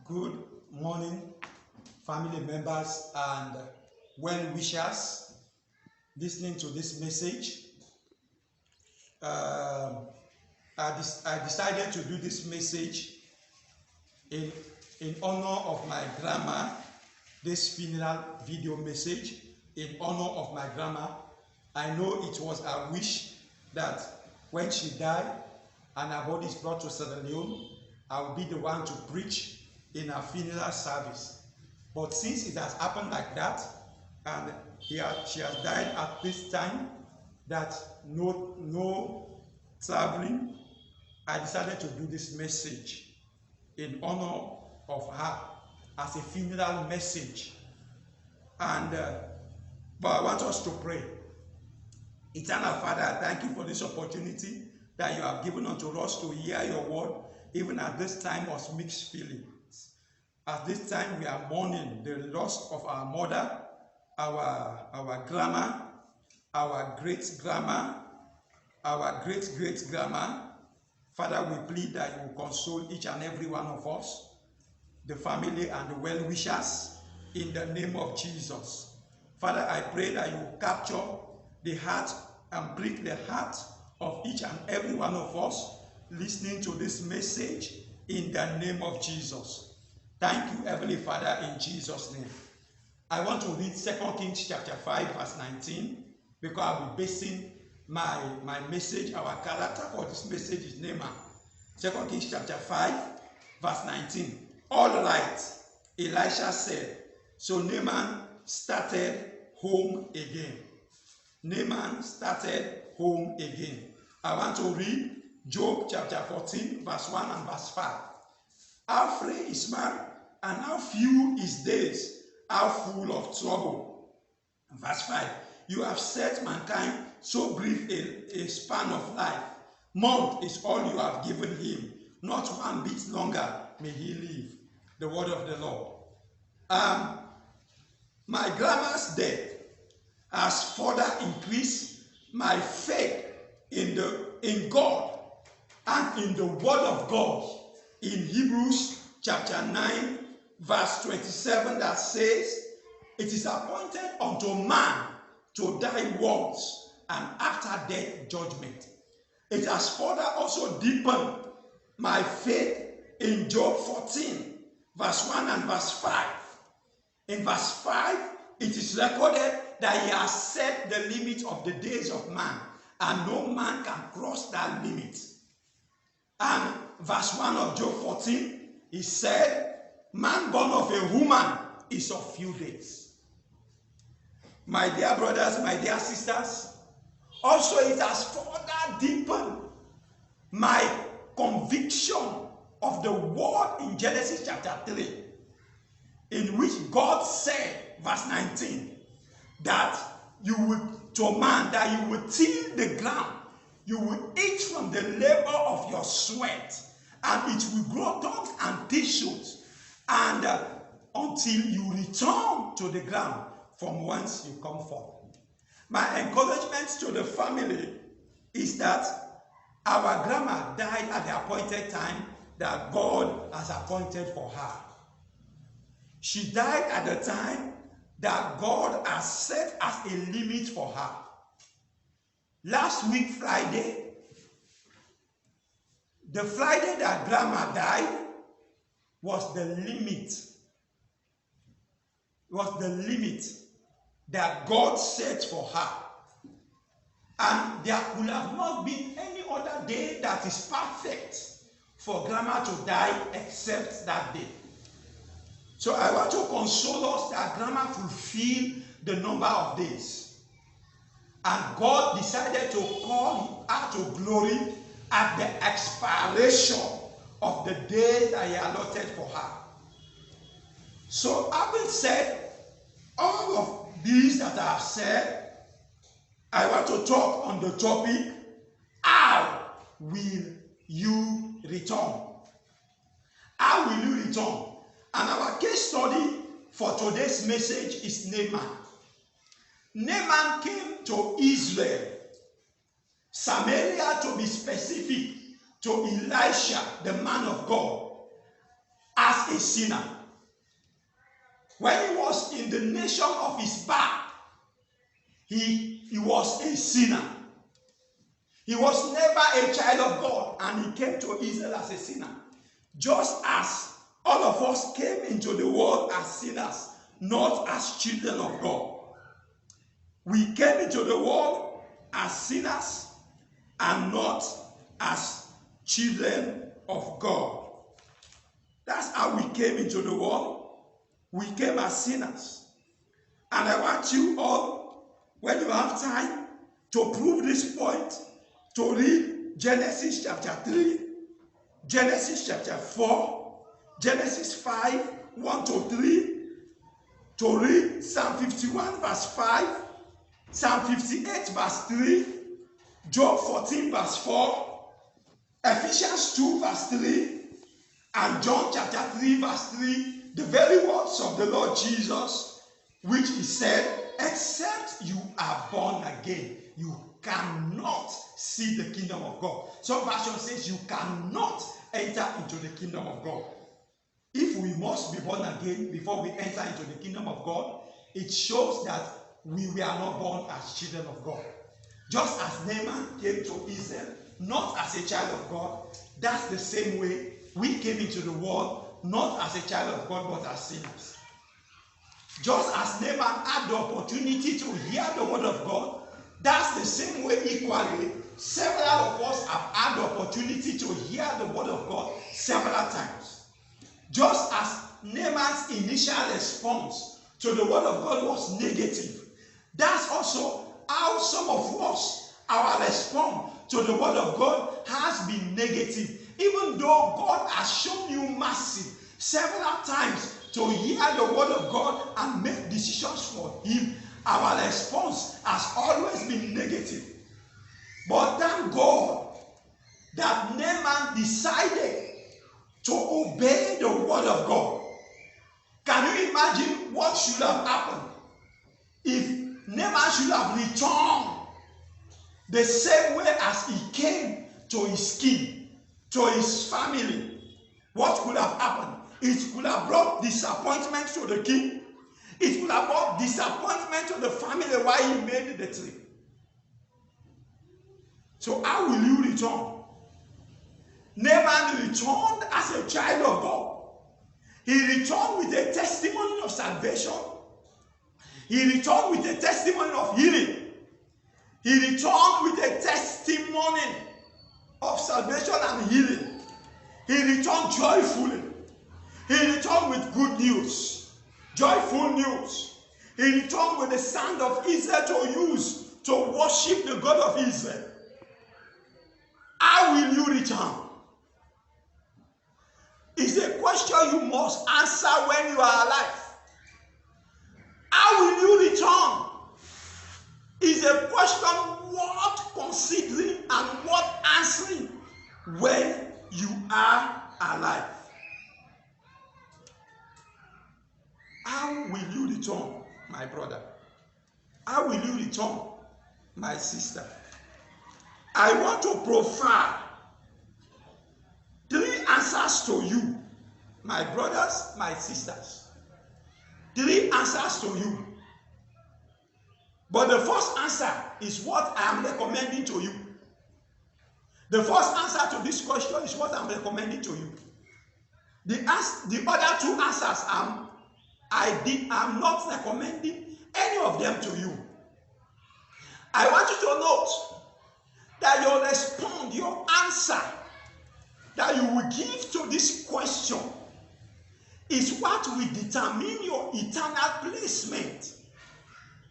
Good morning, family members and well-wishers listening to this message. I decided to do this message in honor of my grandma, this funeral video message in honor of my grandma. I know it was a wish that when she died and her body is brought to Sierra Leone, I will be the one to preach in her funeral service. But since it has happened like that, and she has died at this time, that no traveling, I decided to do this message in honor of her as a funeral message. And but I want us to pray. Eternal Father, I thank you for this opportunity that you have given unto us to hear your word, even at this time of mixed feelings. At this time, we are mourning the loss of our mother, our grandma, our great-grandma, our great-great-grandma. Father, we plead that you will console each and every one of us, the family and the well-wishers, in the name of Jesus. Father, I pray that you will capture the heart and break the heart of each and every one of us listening to this message in the name of Jesus. Thank you, Heavenly Father, in Jesus' name. I want to read 2 Kings chapter 5, verse 19, because I'll be basing my message, our character for this message is Naaman. 2 Kings chapter 5, verse 19. All right, Elisha said. So Naaman started home again. Naaman started home again. I want to read Job chapter 14, verse 1 and verse 5. How free is man, and how few his days, how full of trouble. Verse 5. You have set mankind so brief a span of life. Month is all you have given him. Not one bit longer may he live. The word of the Lord. My grandma's death has further increased my faith in God and in the word of God. In Hebrews chapter 9, verse 27, that says, it is appointed unto man to die once, and after death judgment. It has further also deepened my faith in Job 14, verse 1 and verse 5. In verse 5, it is recorded that he has set the limit of the days of man, and no man can cross that limit. And verse 1 of Job 14, he said, man born of a woman is of few days. My dear brothers, my dear sisters, also it has further deepened my conviction of the word in Genesis chapter 3, in which God said, verse 19, that you would, to man, that you would till the ground, you will eat from the labor of your sweat, and it will grow tongues and tissues, and until you return to the ground from whence you come from. My encouragement to the family is that our grandma died at the appointed time that God has appointed for her. She died at the time that God has set as a limit for her. Last week, Friday, the Friday that grandma died was the limit. Was the limit that God set for her. And there could have not been any other day that is perfect for grandma to die except that day. So I want to console us that grandma fulfilled the number of days. And God decided to call her to glory at the expiration of the day that he allotted for her. So having said all of these that I have said, I want to talk on the topic, how will you return? How will you return? And our case study for today's message is Naaman. Naaman came to Israel, Samaria to be specific, to Elisha, the man of God, as a sinner. When he was in the nation of his birth, he was a sinner. He was never a child of God, and he came to Israel as a sinner. Just as all of us came into the world as sinners, not as children of God. We came into the world as sinners and not as children of God. That's how we came into the world. We came as sinners. And I want you all, when you have time, to prove this point, to read Genesis chapter 3, Genesis chapter 4, Genesis 5, 1 to 3, to read Psalm 51 verse 5, Psalm 58 verse 3, Job 14 verse 4, Ephesians 2 verse 3, and John chapter 3 verse 3, the very words of the Lord Jesus, which he said, except you are born again, you cannot see the kingdom of God. Some version says you cannot enter into the kingdom of God. If we must be born again before we enter into the kingdom of God, it shows that we were not born as children of God. Just as Naaman came to Israel, not as a child of God, that's the same way we came into the world, not as a child of God, but as sinners. Just as Naaman had the opportunity to hear the word of God, that's the same way equally, several of us have had the opportunity to hear the word of God several times. Just as Naaman's initial response to the word of God was negative, that's also how some of us, our response to the word of God has been negative. Even though God has shown you mercy several times to hear the word of God and make decisions for him, our response has always been negative. But thank God that Naaman decided to obey the word of God. Can you imagine what should have happened if Naaman should have returned the same way as he came to his king, to his family? What could have happened? It could have brought disappointment to the king. It could have brought disappointment to the family while he made the trip. So how will you return? Naaman returned as a child of God. He returned with a testimony of salvation. He returned with a testimony of healing. He returned with a testimony of salvation and healing. He returned joyfully. He returned with good news, joyful news. He returned with the sound of Israel to use to worship the God of Israel. How will you return? It's a question you must answer when you are alive. How will you return? It's a question worth considering and worth answering when you are alive. How will you return, my brother? How will you return, my sister? I want to profile 3 answers to you, my brothers, my sisters. 3 answers to you. But the first answer is what I am recommending to you. The first answer to this question is what I'm recommending to you. The other 2 answers I'm not recommending any of them to you. I want you to note that your response, your answer that you will give to this question is what will determine your eternal placement,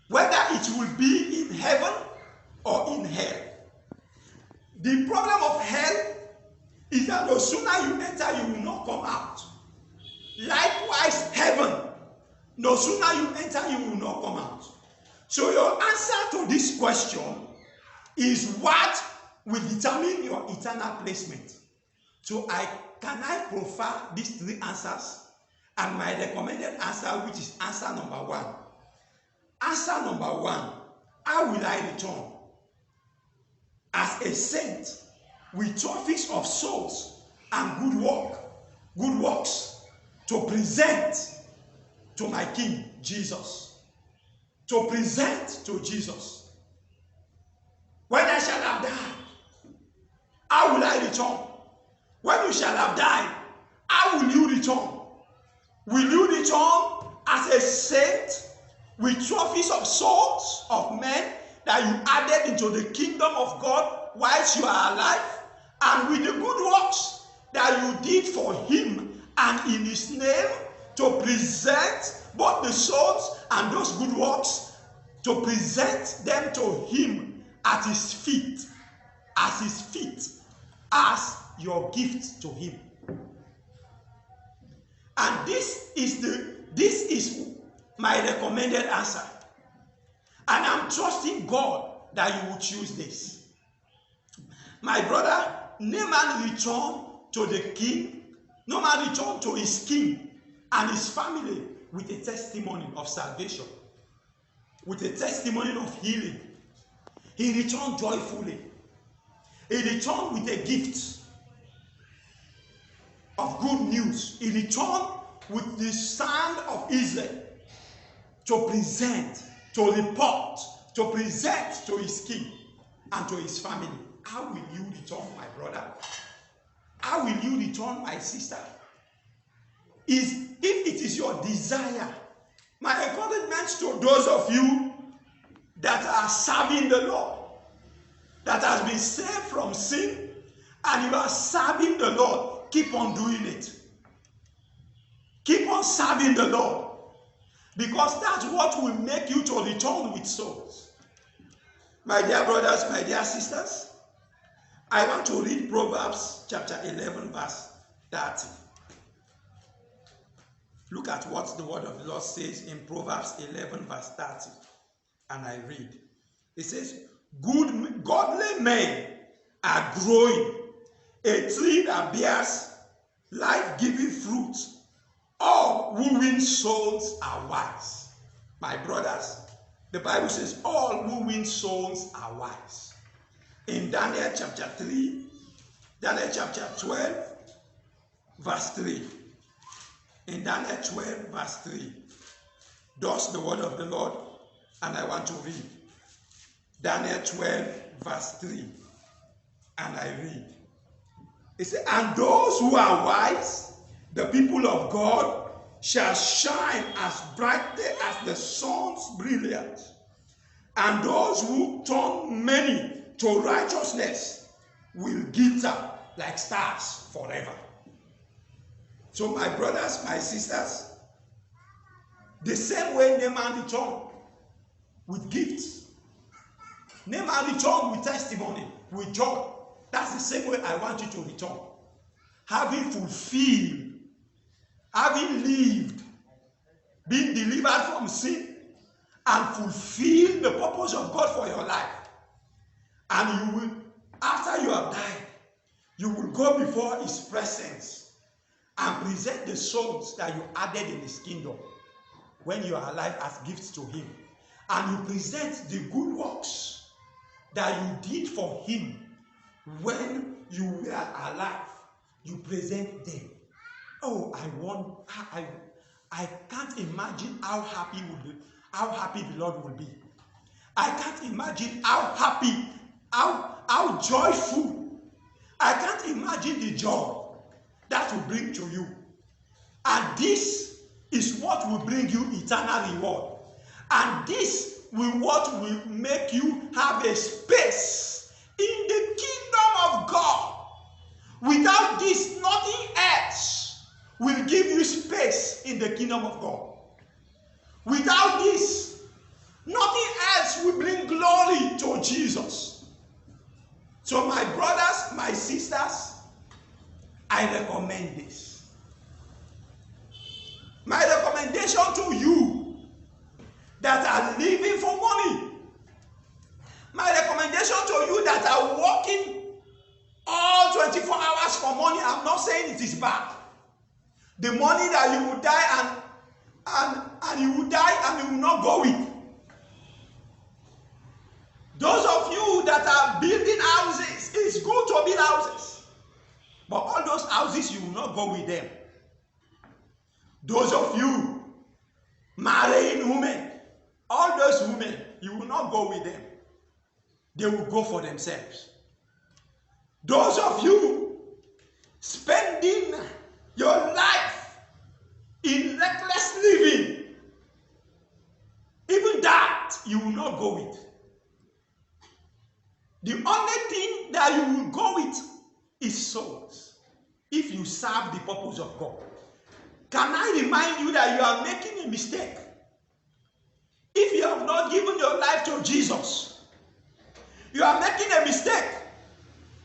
whether it will be in heaven or in hell. The problem of hell is that no sooner you enter, you will not come out. Likewise, heaven, no sooner you enter, you will not come out. So your answer to this question is what will determine your eternal placement. So can I profile these 3 answers? And my recommended answer, which is answer number 1. Answer number 1, how will I return? As a saint with trophies of souls and good works. to present to my King, Jesus. To present to Jesus. When I shall have died, how will I return? When you shall have died, how will you return? Will you return as a saint with trophies of souls of men that you added into the kingdom of God whilst you are alive, and with the good works that you did for him and in his name, to present both the souls and those good works, to present them to him at his feet, as your gift to him. And this is my recommended answer. And I'm trusting God that you will choose this. My brother, Naaman returned to the king. Naaman returned to his king and his family with a testimony of salvation, with a testimony of healing. He returned joyfully. He returned with a gift of good news. He returned with the sound of Israel to present, to report, to present to his king and to his family. How will you return, my brother? How will you return, my sister? If it is your desire, my encouragement to those of you that are serving the Lord, that has been saved from sin, and you are serving the Lord, keep on doing it. Keep on serving the Lord, because that's what will make you to return with souls. My dear brothers, my dear sisters, I want to read Proverbs chapter 11 verse 30. Look at what the word of the Lord says in Proverbs 11 verse 30. And I read. It says, godly men are growing, a tree that bears life-giving fruit. All who win souls are wise. My brothers, the Bible says all who win souls are wise. In Daniel chapter 3, Daniel chapter 12, verse 3. In Daniel 12, verse 3. Thus the word of the Lord, and I want to read. Daniel 12, verse 3. And I read. It says, and those who are wise, the people of God, shall shine as brightly as the sun's brilliance. And those who turn many to righteousness will glitter like stars forever. So my brothers, my sisters, the same way Naaman returned with gifts, Naaman returned with testimony, with joy. That's the same way I want you to return. Having fulfilled, having lived, being delivered from sin, and fulfill the purpose of God for your life. And you will, after you have died, you will go before his presence and present the souls that you added in his kingdom when you are alive as gifts to him. And you present the good works that you did for him when you were alive. You present them. Oh, I can't imagine how happy the Lord will be. I can't imagine how happy, how joyful. I can't imagine the joy that will bring to you. And this is what will bring you eternal reward. And this what will make you have a space in the kingdom of God. Without this, nothing else will give you space in the kingdom of God. Without this, nothing else will bring glory to Jesus. So my brothers, my sisters, I recommend this. My recommendation to you that are living for money, my recommendation to you that are working all 24 hours for money, I'm not saying it is bad. The money that you will die and you will die and you will not go with. Those of you that are building houses, it's good to build houses. But all those houses, you will not go with them. Those of you marrying women, all those women, you will not go with them. They will go for themselves. Those of you spending your life in reckless living, even that you will not go with. The only thing that you will go with is souls, if you serve the purpose of God. Can I remind you that you are making a mistake? If you have not given your life to Jesus, you are making a mistake.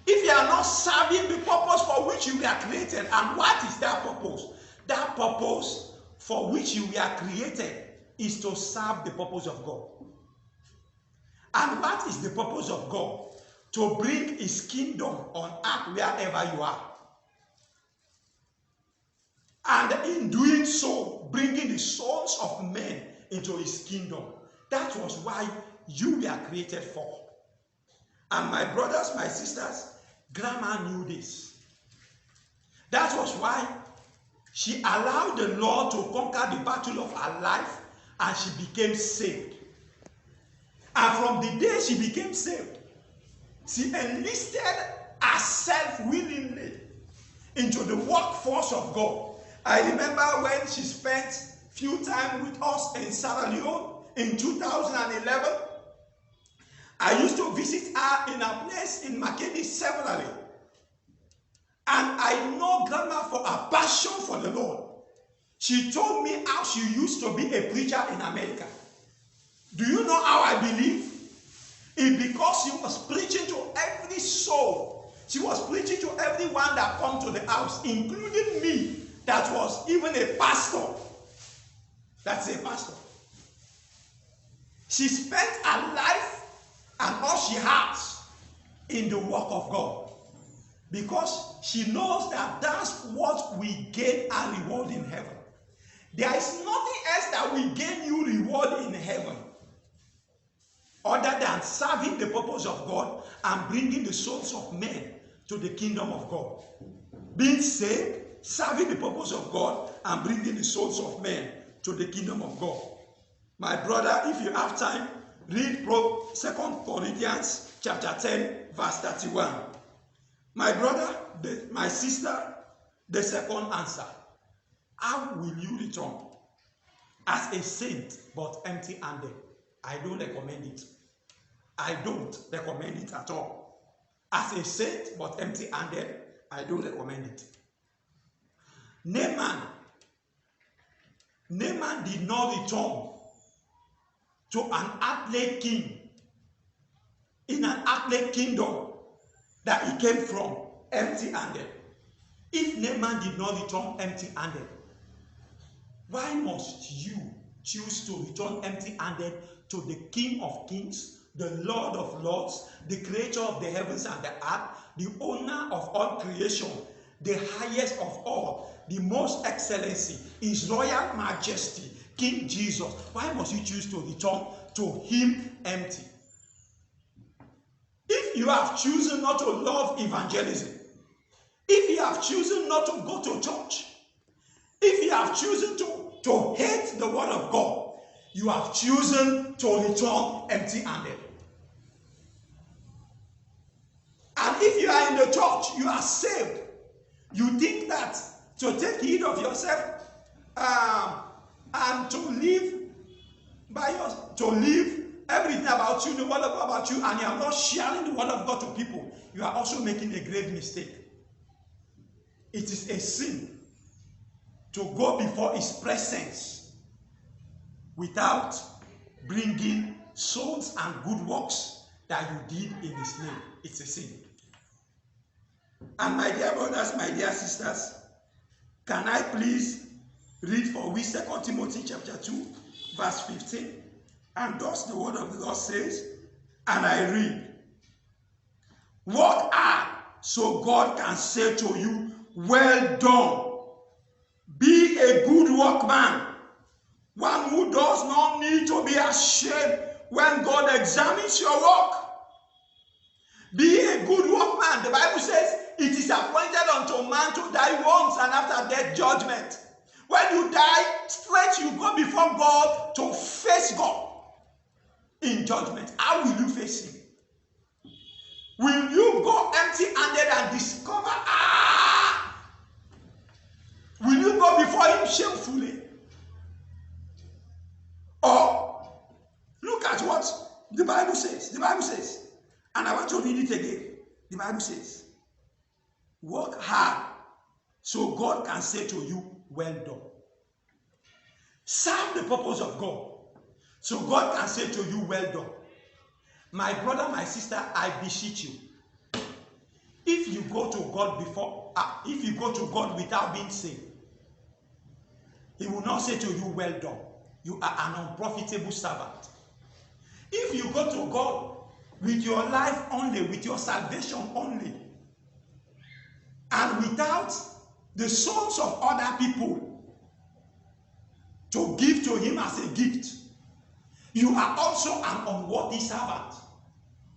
If you are not serving the purpose for which you were created. And what is that purpose? That purpose for which you were created is to serve the purpose of God. And what is the purpose of God? To bring his kingdom on earth wherever you are. And in doing so, bringing the souls of men into his kingdom. That was why you were created for. And my brothers, my sisters, Grandma knew this. That was why she allowed the Lord to conquer the battle of her life, and she became saved. And from the day she became saved, she enlisted herself willingly into the workforce of God. I remember when she spent few time with us in Sierra Leone in 2011. I used to visit her in a place in Makeni severally. And I know Grandma for a passion for the Lord. She told me how she used to be a preacher in America. Do you know how I believe? It's because she was preaching to every soul. She was preaching to everyone that come to the house, including me, that was even a pastor. That's a pastor. She spent her life and all she has in the work of God, because she knows that that's what we gain our reward in heaven. There is nothing else that we gain you reward in heaven other than serving the purpose of God and bringing the souls of men to the kingdom of God. Being saved, serving the purpose of God, and bringing the souls of men to the kingdom of God. My brother, if you have time, read 2 Corinthians chapter 10, verse 31. My brother, my sister, the second answer. How will you return? As a saint, but empty-handed. I don't recommend it. I don't recommend it at all. As a saint, but empty-handed, I don't recommend it. Naaman did not return to an earthly king in an earthly kingdom that he came from empty-handed. If Naaman did not return empty-handed, why must you choose to return empty-handed to the King of Kings, the Lord of Lords, the creator of the heavens and the earth, the owner of all creation, the highest of all, the most excellency, his royal majesty, King Jesus? Why must you choose to return to him empty? If you have chosen not to love evangelism, if you have chosen not to go to church, if you have chosen to hate the word of God, you have chosen to return empty-handed. And if you are in the church, you are saved. You think that to take heed of yourself and to live everything about you, the word of God about you, and you are not sharing the word of God to people, you are also making a grave mistake. It is a sin to go before his presence without bringing souls and good works that you did in his name. It's a sin. And my dear brothers, my dear sisters, can I please read for we 2 Timothy chapter 2, verse 15? And thus the word of the Lord says, and I read, work hard so God can say to you, well done. Be a good workman, one who does not need to be ashamed when God examines your work. Be a good workman. The Bible says it is appointed unto man to die once, and after death judgment. When you die, straight you go before God to face God in judgment. How will you face him? Will you go empty-handed and discover, will you go before him shamefully? Or look at what the Bible says. The Bible says, and I want to read it again. The Bible says, work hard so God can say to you, well done. Serve the purpose of God so God can say to you, well done. My brother, my sister, I beseech you. If you go to God if you go to God without being saved, he will not say to you, well done. You are an unprofitable servant. If you go to God with your life only, with your salvation only, and without the souls of other people to give to him as a gift, you are also an unworthy servant.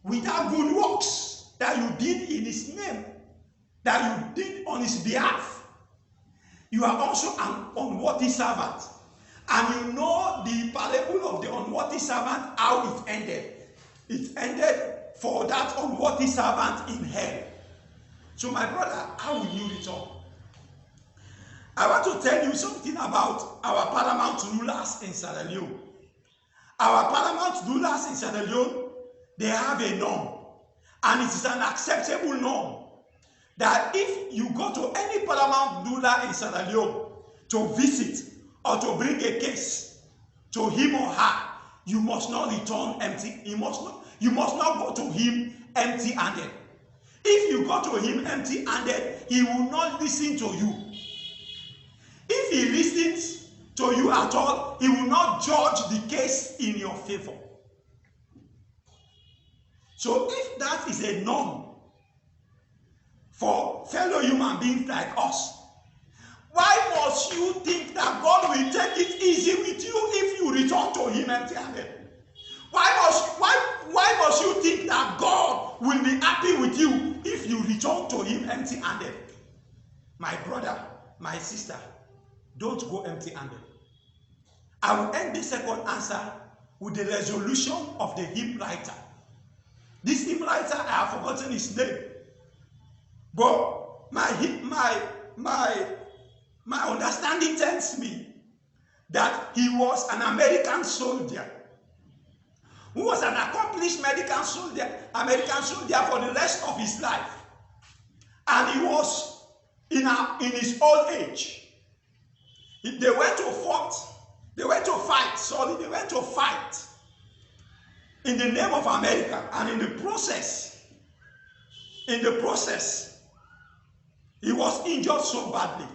Without good works that you did in his name, that you did on his behalf, you are also an unworthy servant. And you know the parable of the unworthy servant, how it ended. It ended for that unworthy servant in hell. So my brother, how will you return? I want to tell you something about our paramount rulers in Sierra Leone. Our paramount rulers in Sierra Leone, they have a norm. And it is an acceptable norm that if you go to any paramount ruler in Sierra Leone to visit or to bring a case to him or her, you must not return empty. You must not go to him empty-handed. If you go to him empty-handed, he will not listen to you. If he listens to you at all, he will not judge the case in your favor. So if that is a norm for fellow human beings like us, why must you think that God will take it easy with you if you return to him empty-handed? Why must you think that God will be happy with you if you return to him empty-handed? My brother, my sister, don't go empty-handed. I will end this second answer with the resolution of the hymn writer. This hymn writer, I have forgotten his name. But my understanding tells me that he was an American soldier who was an accomplished American soldier for the rest of his life. And he was in his old age. They went to fight in the name of America, and in the process, he was injured so badly.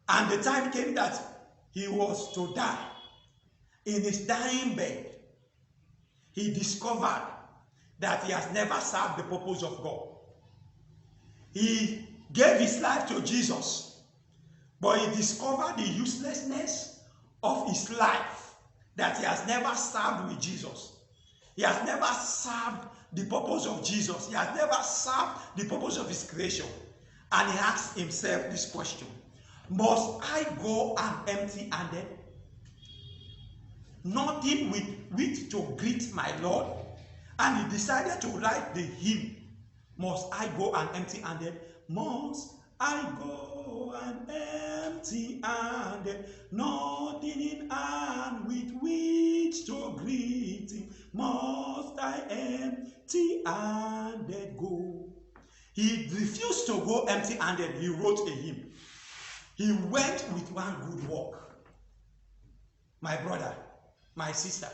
And the time came that he was to die. In his dying bed, he discovered that he has never served the purpose of God. He gave his life to Jesus, but he discovered the uselessness of his life, that he has never served with Jesus. He has never served the purpose of Jesus. He has never served the purpose of his creation. And he asked himself this question: must I go empty-handed? Nothing with which to greet my Lord? And he decided to write the hymn, must I go empty-handed? Must I go empty-handed? Nothing in hand with which to greet him. Must I empty-handed go? He refused to go empty-handed. He wrote a hymn. He went with one good work. My brother, my sister,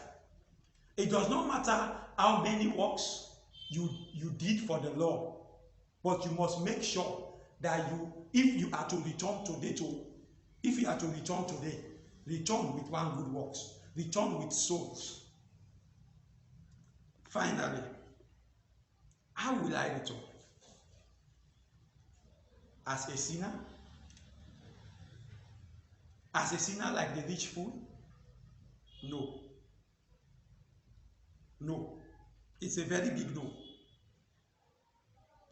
it does not matter how many works you did for the Lord, but you must make sure that if you are to return today, return with one good works. Return with souls. Finally, how will I return? As a sinner? As a sinner like the rich fool? No. No. It's a very big no.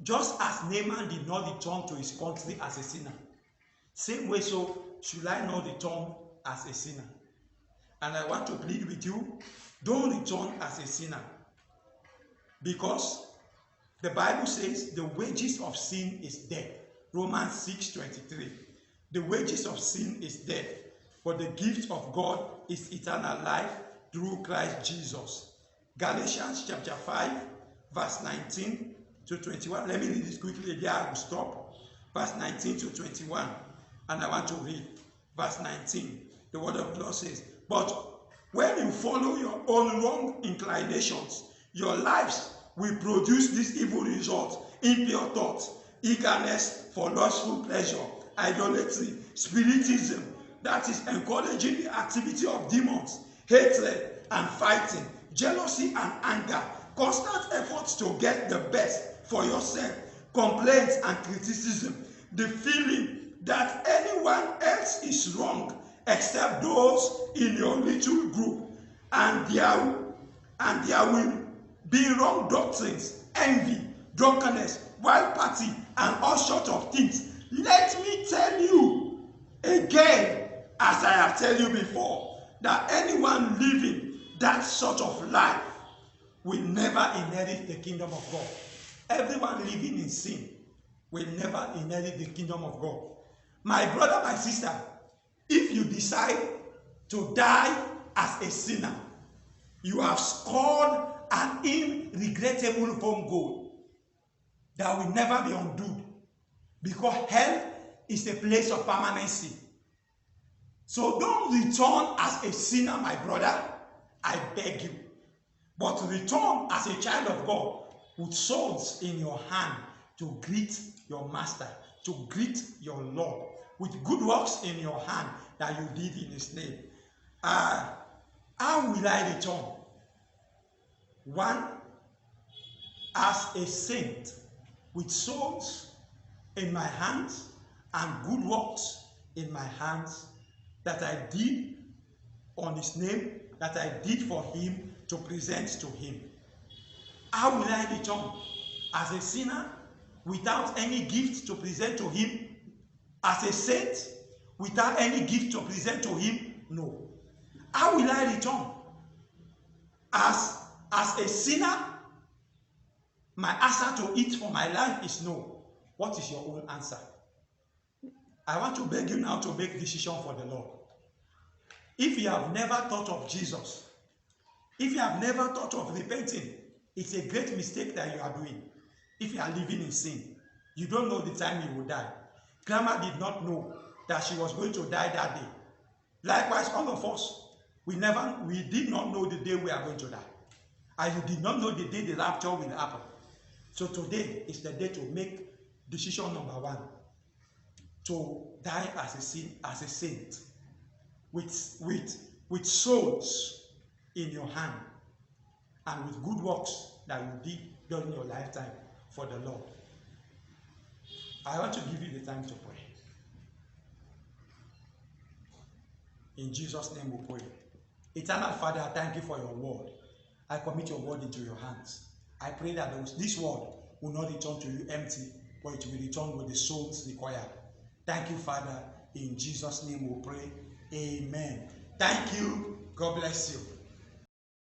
Just as Naaman did not return to his country as a sinner, same way so should I not return as a sinner? And I want to plead with you, don't return as a sinner. Because the Bible says the wages of sin is death. Romans 6:23. The wages of sin is death, but the gift of God is eternal life through Christ Jesus. Galatians chapter 5, verse 19 to 21. Let me read this quickly, there I will stop. Verse 19 to 21. And I want to read verse 19. The word of the Lord says, but when you follow your own wrong inclinations, your lives will produce this evil result: impure thoughts, eagerness for lustful pleasure, idolatry, spiritism, that is encouraging the activity of demons, hatred and fighting, jealousy and anger, constant efforts to get the best for yourself, complaints and criticism, the feeling that anyone else is wrong except those in your little group, and there will be wrong doctrines, envy, drunkenness, wild party, and all sorts of things. Let me tell you again, as I have told you before, that anyone living that sort of life will never inherit the kingdom of God. Everyone living in sin will never inherit the kingdom of God. My brother, my sister, if you decide to die as a sinner, you have scored an irregrettable home goal that will never be undone, because hell is a place of permanency. So don't return as a sinner, my brother, I beg you, but return as a child of God with swords in your hand to greet your master, to greet your Lord, with good works in your hand that you did in his name. How will I return? One, as a saint, with swords in my hands and good works in my hands that I did on his name, that I did for him to present to him. How will I return? As a sinner, without any gift to present to him? As a saint, without any gift to present to him? No. How will I return? As a sinner, my answer to it for my life is no. What is your own answer? I want to beg you now to make a decision for the Lord. If you have never thought of Jesus, if you have never thought of repenting, it's a great mistake that you are doing. If you are living in sin, you don't know the time you will die. Grandma did not know that she was going to die that day. Likewise, all of us, we did not know the day we are going to die. And you did not know the day the rapture will happen. So today is the day to make decision number one, to die as a saint, with souls in your hand, and with good works that you did during your lifetime for the Lord. I want to give you the time to pray. In Jesus' name we pray. Eternal Father, I thank you for your word. I commit your word into your hands. I pray that this word will not return to you empty, but it will return with the souls required. Thank you, Father. In Jesus' name we pray. Amen. Thank you. God bless you.